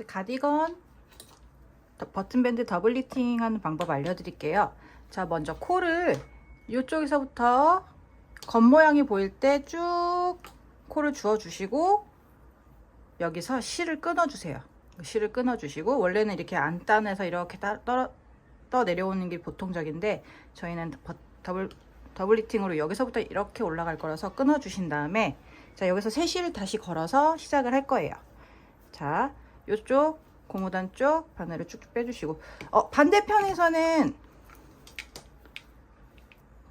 가디건 버튼밴드 더블 리팅 하는 방법 알려드릴게요. 자, 먼저 코를 이쪽에서부터 겉모양이 보일 때 쭉 코를 주워 주시고 여기서 실을 끊어 주세요. 실을 끊어 주시고, 원래는 이렇게 안 따내서 이렇게 떠 내려오는 게 보통적인데 저희는 더블 리팅으로 여기서부터 이렇게 올라갈 거라서 끊어 주신 다음에, 자, 여기서 새 실을 다시 걸어서 시작을 할 거예요. 자, 요쪽 고무단 쪽 바늘을 쭉쭉 빼주시고, 반대편에서는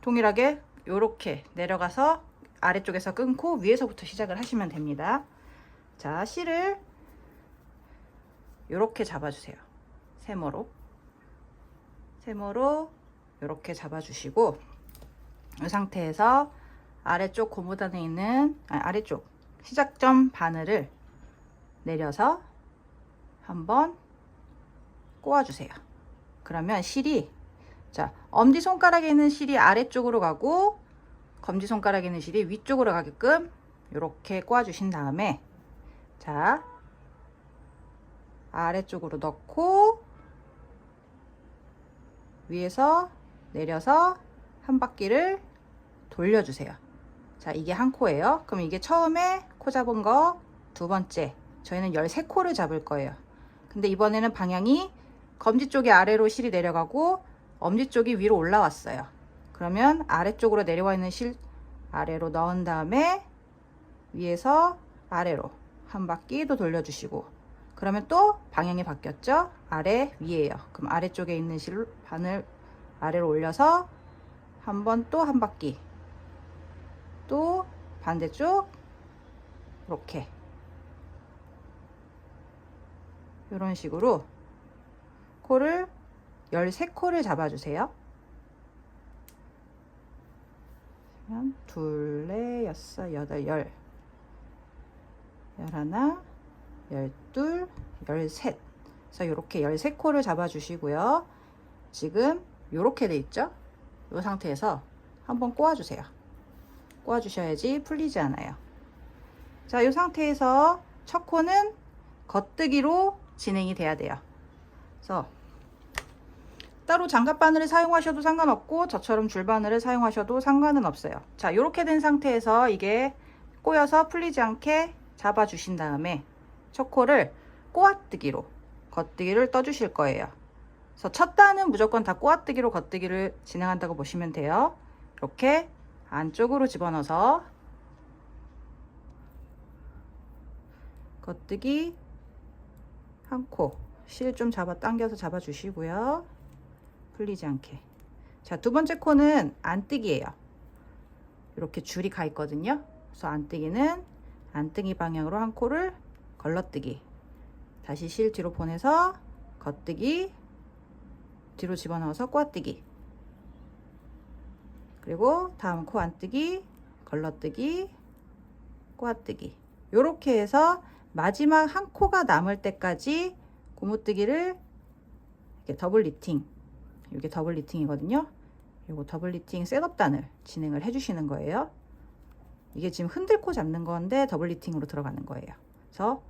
동일하게 요렇게 내려가서 아래쪽에서 끊고 위에서부터 시작을 하시면 됩니다. 자, 실을 요렇게 잡아주세요. 세모로 요렇게 잡아주시고, 이 상태에서 아래쪽 고무단에 있는 아래쪽 시작점 바늘을 내려서 한번 꼬아주세요. 그러면 실이, 자, 엄지손가락에 있는 실이 아래쪽으로 가고 검지손가락에 있는 실이 위쪽으로 가게끔 이렇게 꼬아주신 다음에, 자, 아래쪽으로 넣고 위에서 내려서 한 바퀴를 돌려주세요. 자, 이게 한 코예요. 그럼 이게 처음에 코 잡은 거, 두 번째, 저희는 13코를 잡을 거예요. 근데 이번에는 방향이 검지 쪽이 아래로 실이 내려가고 엄지 쪽이 위로 올라왔어요. 그러면 아래쪽으로 내려와 있는 실 아래로 넣은 다음에 위에서 아래로 한 바퀴 또 돌려주시고, 그러면 또 방향이 바뀌었죠? 아래 위에요. 그럼 아래쪽에 있는 실 바늘 아래로 올려서 한 번 또 한 바퀴, 또 반대쪽 이렇게 이런 식으로 코를 13코를 잡아주세요. 둘, 넷, 여섯, 여덟, 열, 열하나, 열둘, 열셋. 그래서 이렇게 13코를 잡아주시고요. 지금 이렇게 돼 있죠? 이 상태에서 한번 꼬아주세요. 꼬아주셔야지 풀리지 않아요. 자, 이 상태에서 첫 코는 겉뜨기로 진행이 돼야 돼요. 그래서 따로 장갑 바늘을 사용하셔도 상관없고 저처럼 줄 바늘을 사용하셔도 상관은 없어요. 자, 이렇게 된 상태에서 이게 꼬여서 풀리지 않게 잡아 주신 다음에 첫 코를 꼬아뜨기로 겉뜨기를 떠 주실 거예요. 그래서 첫 단은 무조건 다 꼬아뜨기로 겉뜨기를 진행한다고 보시면 돼요. 이렇게 안쪽으로 집어넣어서 겉뜨기 한 코, 실 좀 당겨서 잡아 주시고요. 풀리지 않게. 자, 두 번째 코는 안뜨기예요. 이렇게 줄이 가 있거든요. 그래서 안뜨기는 안뜨기 방향으로 한 코를 걸러뜨기, 다시 실 뒤로 보내서 겉뜨기, 뒤로 집어넣어서 꼬아뜨기, 그리고 다음 코 안뜨기, 걸러뜨기, 꼬아뜨기, 요렇게 해서 마지막 한 코가 남을 때까지 고무뜨기를 이렇게 더블 리팅, 이게 더블 리팅이거든요. 요거 더블 리팅 셋업 단을 진행을 해주시는 거예요. 이게 지금 흔들코 잡는 건데 더블 리팅으로 들어가는 거예요. 그래서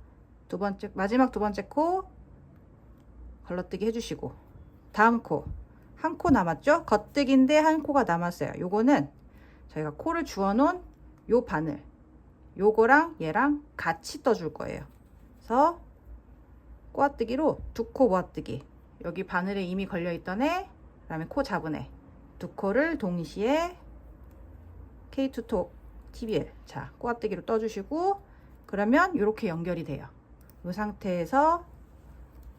마지막 두 번째 코 걸러뜨기 해주시고, 다음 코 한 코 남았죠? 겉뜨기인데 한 코가 남았어요. 요거는 저희가 코를 주워 놓은 요 바늘, 요거랑 얘랑 같이 떠줄 거예요. 그래서 꼬아뜨기로 두 코 모아뜨기, 여기 바늘에 이미 걸려 있던 애, 그 다음에 코 잡은 애, 두 코를 동시에 K2톡 TBL, 자, 꼬아뜨기로 떠주시고, 그러면 이렇게 연결이 돼요. 이 상태에서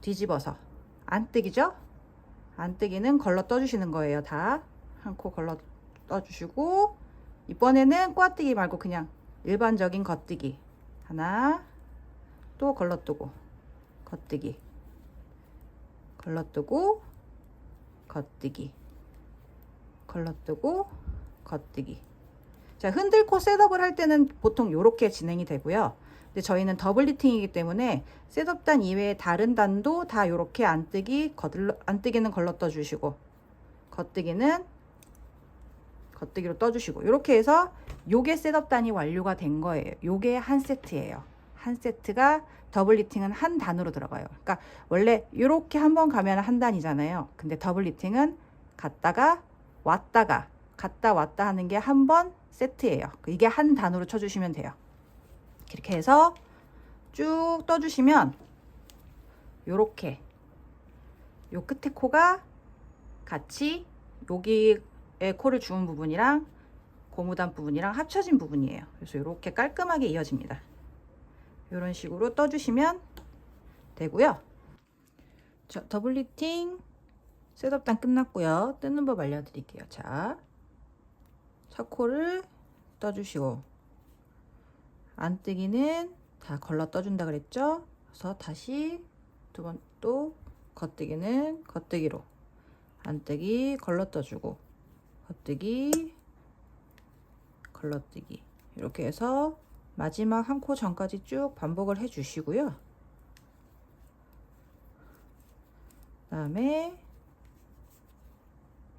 뒤집어서 안뜨기죠? 안뜨기는 걸러 떠주시는 거예요. 다 한 코 걸러 떠주시고, 이번에는 꼬아뜨기 말고 그냥 일반적인 겉뜨기 하나, 또 걸러뜨고 겉뜨기, 걸러뜨고 겉뜨기, 걸러뜨고 겉뜨기. 자, 흔들코 셋업을 할 때는 보통 이렇게 진행이 되고요. 근데 저희는 더블 리팅이기 때문에 셋업 단 이외에 다른 단도 다 이렇게 안뜨기는 걸러떠 주시고 겉뜨기는 겉뜨기로 떠주시고, 이렇게 해서 요게 셋업 단이 완료가 된 거예요. 요게 한 세트예요. 한 세트가 더블 리팅은 한 단으로 들어가요. 그러니까 원래 이렇게 한 번 가면 한 단이잖아요. 근데 더블 리팅은 갔다가 왔다가 갔다 왔다 하는 게 한 번 세트예요. 이게 한 단으로 쳐주시면 돼요. 이렇게 해서 쭉 떠주시면 요렇게 요 끝에 코가 같이 여기에 코를 주운 부분이랑 고무단 부분이랑 합쳐진 부분이에요. 그래서 이렇게 깔끔하게 이어집니다. 이런 식으로 떠주시면 되고요. 자, 더블 리팅 셋업단 끝났고요. 뜯는 법 알려드릴게요. 자, 첫 코를 떠주시고 안뜨기는 다 걸러 떠준다 그랬죠? 그래서 다시 두 번 또 겉뜨기는 겉뜨기로 안뜨기 걸러 떠주고 겉뜨기 걸러뜨기 이렇게 해서 마지막 한 코 전까지 쭉 반복을 해 주시고요. 그다음에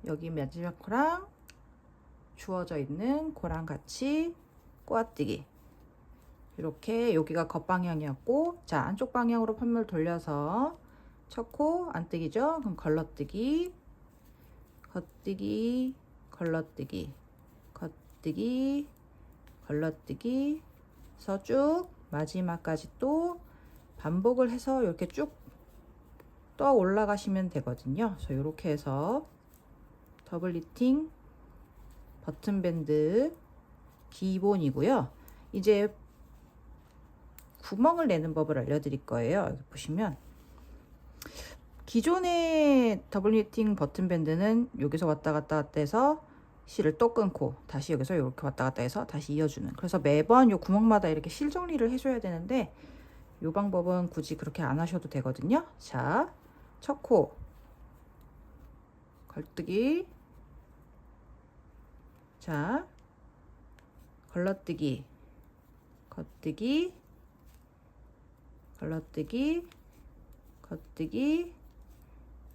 여기 마지막 코랑 주어져 있는 코랑 같이 꼬아뜨기 이렇게 여기가 겉방향이었고 자 안쪽 방향으로 판물 돌려서 첫 코 안뜨기죠. 그럼 걸러뜨기 겉뜨기 걸러뜨기 겉뜨기 걸러뜨기 해서 쭉 마지막까지 또 반복을 해서 이렇게 쭉 떠 올라가시면 되거든요. 그래서 이렇게 해서 더블 리팅 버튼 밴드 기본이고요. 이제 구멍을 내는 법을 알려드릴 거예요. 여기 보시면 기존의 더블 리팅 버튼 밴드는 여기서 왔다 갔다 해서 실을 또 끊고 다시 여기서 이렇게 왔다 갔다 해서 다시 이어주는 그래서 매번 요 구멍마다 이렇게 실 정리를 해줘야 되는데 요 방법은 굳이 그렇게 안 하셔도 되거든요. 자, 첫 코 걸뜨기 자 걸러뜨기 겉뜨기 걸러뜨기 겉뜨기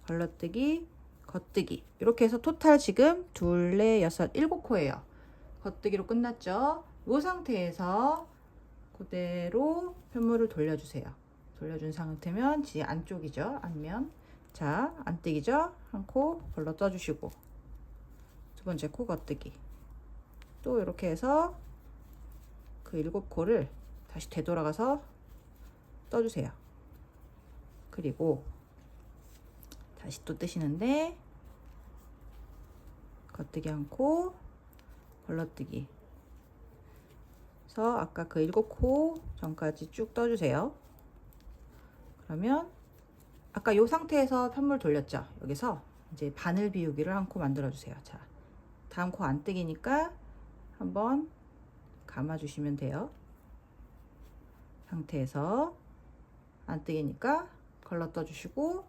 걸러뜨기 겉뜨기 이렇게 해서 토탈 지금 둘, 넷, 여섯, 일곱 코예요. 겉뜨기로 끝났죠. 이 상태에서 그대로 편물을 돌려주세요. 돌려준 상태면 뒤 안쪽이죠. 앞면 자 안뜨기죠. 한 코 걸러 떠주시고 두 번째 코 겉뜨기 또 이렇게 해서 그 일곱 코를 다시 되돌아가서 떠주세요. 그리고 다시 또 뜨시는데 겉뜨기 한 코 걸러뜨기 그래서 아까 그 일곱 코 전까지 쭉 떠주세요. 그러면 아까 이 상태에서 편물 돌렸죠. 여기서 이제 바늘 비우기를 한 코 만들어 주세요. 자, 다음 코 안뜨기니까 한번 감아 주시면 돼요. 상태에서 안뜨기니까 걸러 떠 주시고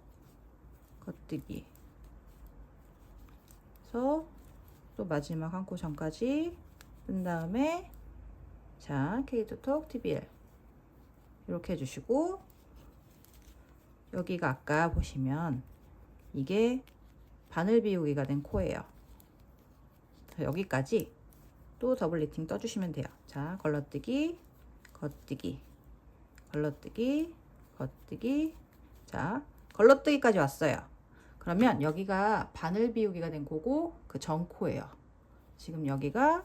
겉뜨기 그래서 또 마지막 한 코 전까지 뜬 다음에 자 K2톡 TBL 이렇게 해주시고 여기가 아까 보시면 이게 바늘 비우기가 된 코예요. 여기까지 또 더블 리팅 떠주시면 돼요. 자 걸러뜨기 겉뜨기 걸러뜨기 겉뜨기 자 걸러뜨기까지 왔어요. 그러면 여기가 바늘 비우기가 된 코고 그 전 코예요. 지금 여기가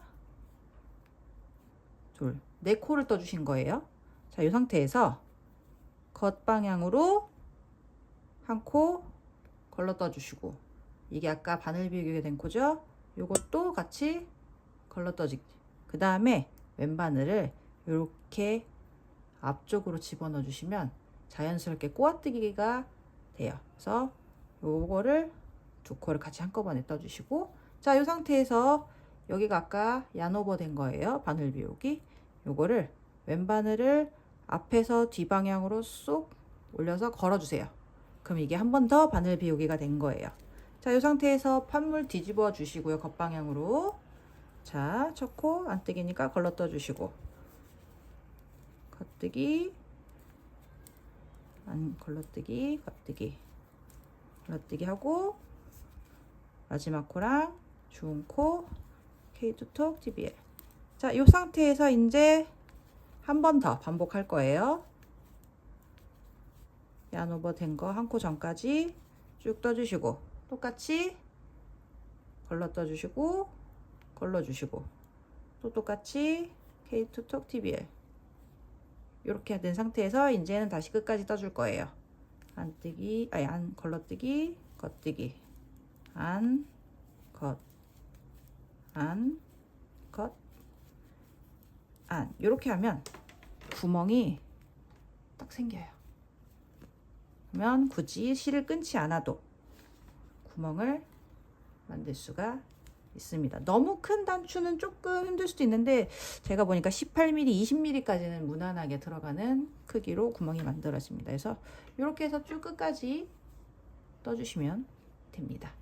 둘, 네 코를 떠주신 거예요. 자, 이 상태에서 겉방향으로 한 코 걸러 떠주시고 이게 아까 바늘 비우기가 된 코죠. 요것도 같이 걸러 떠주기. 그 다음에 왼바늘을 이렇게 앞쪽으로 집어넣어 주시면 자연스럽게 꼬아뜨기가 돼요. 그래서 요거를 두 코를 같이 한꺼번에 떠주시고 자, 이 상태에서 여기가 아까 얀오버 된 거예요. 바늘 비우기. 요거를 왼바늘을 앞에서 뒷방향으로 쏙 올려서 걸어주세요. 그럼 이게 한 번 더 바늘 비우기가 된 거예요. 자, 이 상태에서 판물 뒤집어 주시고요. 겉방향으로. 자, 첫 코 안뜨기니까 걸러 떠주시고 겉뜨기 걸러뜨기 겉뜨기 걸러뜨기 하고 마지막 코랑 주운 코 K2톡 TBL 자, 이 상태에서 이제 한 번 더 반복할 거예요. 야н 오버 된 거 한 코 전까지 쭉 떠주시고 똑같이 걸러 떠주시고 걸러주시고 또 똑같이 K2 톡 TBL 이렇게 된 상태에서 이제는 다시 끝까지 떠줄 거예요. 안뜨기, 아니 안 걸러뜨기, 겉뜨기, 안, 겉, 안, 겉, 안. 이렇게 하면 구멍이 딱 생겨요. 그러면 굳이 실을 끊지 않아도 구멍을 만들 수가 있습니다. 너무 큰 단추는 조금 힘들 수도 있는데 제가 보니까 18mm, 20mm까지는 무난하게 들어가는 크기로 구멍이 만들어집니다. 그래서 이렇게 해서 쭉 끝까지 떠주시면 됩니다.